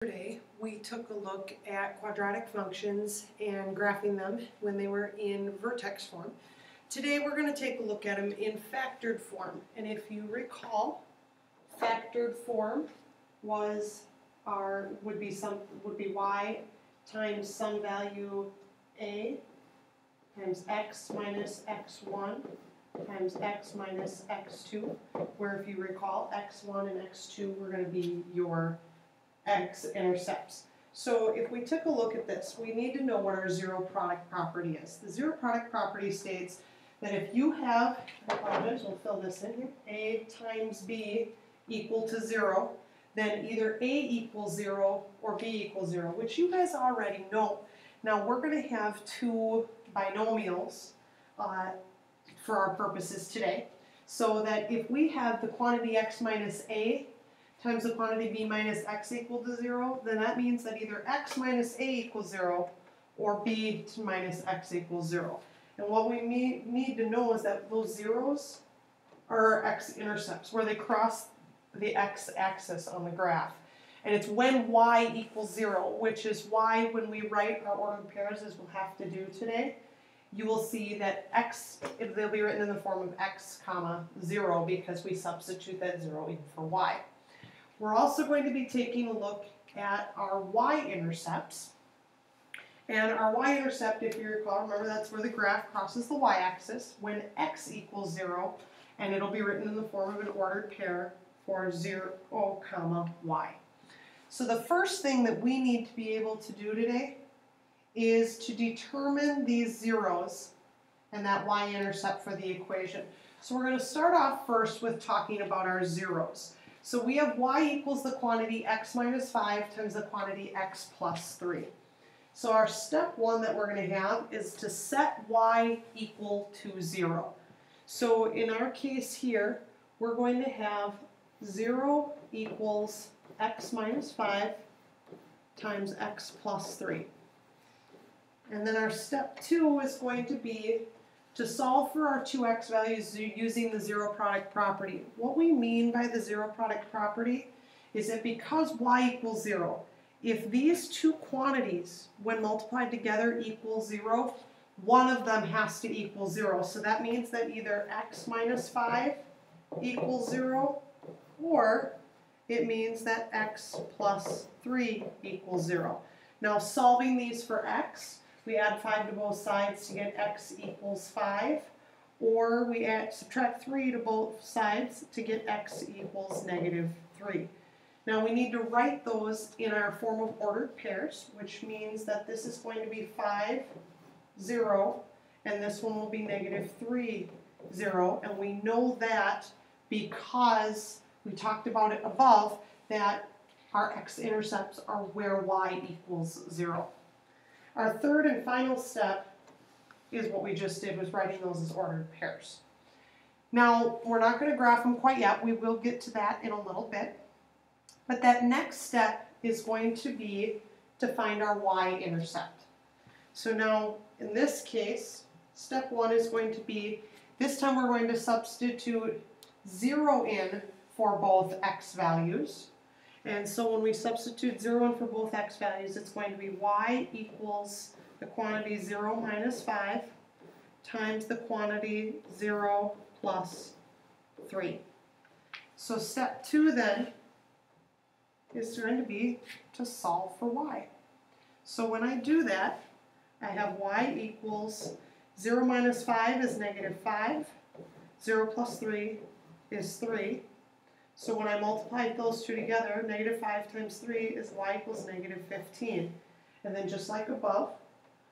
Yesterday, we took a look at quadratic functions and graphing them when they were in vertex form. Today we're going to take a look at them in factored form. And if you recall, factored form would be y times some value a times x minus x1 times x minus x2, where if you recall, x1 and x2 were going to be your y-Intercepts. So if we took a look at this, we need to know what our zero product property is. The zero product property states that if you have, I apologize, we'll fill this in here, a times b equal to 0, then either a equals 0 or b equals 0, which you guys already know. Now we're going to have two binomials for our purposes today, so that if we have the quantity x minus a times the quantity b minus x equal to 0, then that means that either x minus a equals 0 or b minus x equals 0. And what we need to know is that those zeros are x-intercepts, where they cross the x-axis on the graph. And it's when y equals 0, which is why when we write our ordered pairs, as we'll have to do today, you will see that they'll be written in the form of x comma 0, because we substitute that 0 in for y. We're also going to be taking a look at our y-intercepts. And our y-intercept, if you recall, remember that's where the graph crosses the y-axis when x equals 0, and it'll be written in the form of an ordered pair for 0, comma, y. So the first thing that we need to be able to do today is to determine these zeros and that y-intercept for the equation. So we're going to start off first with talking about our zeros. So we have y equals the quantity x minus 5 times the quantity x plus 3. So our step one that we're going to have is to set y equal to 0. So in our case here, we're going to have 0 equals x minus 5 times x plus 3. And then our step two is going to be to solve for our 2x values using the zero product property. What we mean by the zero product property is that because y equals 0, if these two quantities, when multiplied together, equal 0, one of them has to equal 0. So that means that either x minus 5 equals 0, or it means that x plus 3 equals 0. Now solving these for x, we add 5 to both sides to get x equals 5, or we subtract 3 to both sides to get x equals negative 3. Now we need to write those in our form of ordered pairs, which means that this is going to be 5, 0, and this one will be negative 3, 0, and we know that because we talked about it above, that our x-intercepts are where y equals 0. Our third and final step is what we just did, was writing those as ordered pairs. Now, we're not going to graph them quite yet. We will get to that in a little bit. But that next step is going to be to find our y-intercept. So now, in this case, step one is going to be, this time we're going to substitute 0 in for both x values. And so when we substitute 0 in for both x values, it's going to be y equals the quantity 0 minus 5 times the quantity 0 plus 3. So step two then is going to be to solve for y. So when I do that, I have y equals 0 minus 5 is negative 5, 0 plus 3 is 3. So when I multiply those two together, negative 5 times 3 is y equals negative 15. And then just like above,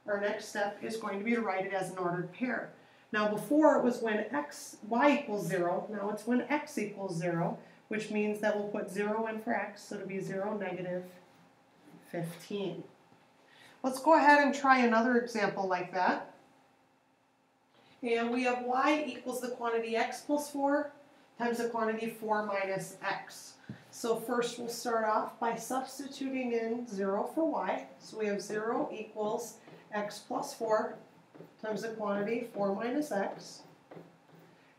our next step is going to be to write it as an ordered pair. Now before it was when y equals 0, now it's when x equals 0, which means that we'll put 0 in for x, so it'll be 0, negative 15. Let's go ahead and try another example like that. And we have y equals the quantity x plus 4 times the quantity 4 minus x. So first we'll start off by substituting in 0 for y. So we have 0 equals x plus 4 times the quantity 4 minus x.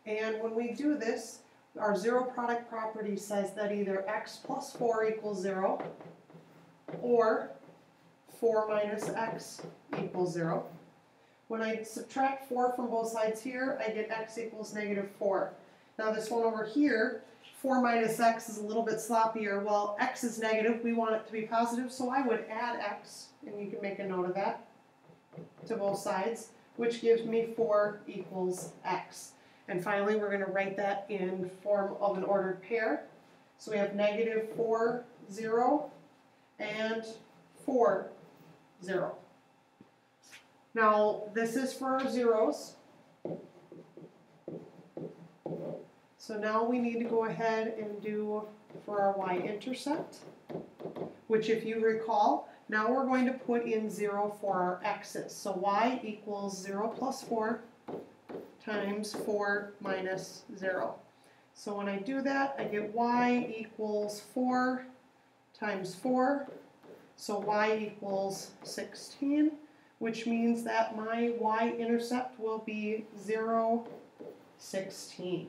And when we do this, our zero product property says that either x plus 4 equals 0 or 4 minus x equals 0. When I subtract 4 from both sides here, I get x equals negative 4. Now this one over here, 4 minus x is a little bit sloppier. Well, x is negative, we want it to be positive, so I would add x, and you can make a note of that, to both sides, which gives me 4 equals x. And finally, we're going to write that in form of an ordered pair. So we have negative 4, 0, and 4, 0. Now, this is for our zeros. So now we need to go ahead and do for our y-intercept, which if you recall, now we're going to put in 0 for our x's. So y equals 0 plus 4 times 4 minus 0. So when I do that, I get y equals 4 times 4. So y equals 16, which means that my y-intercept will be 0, 16.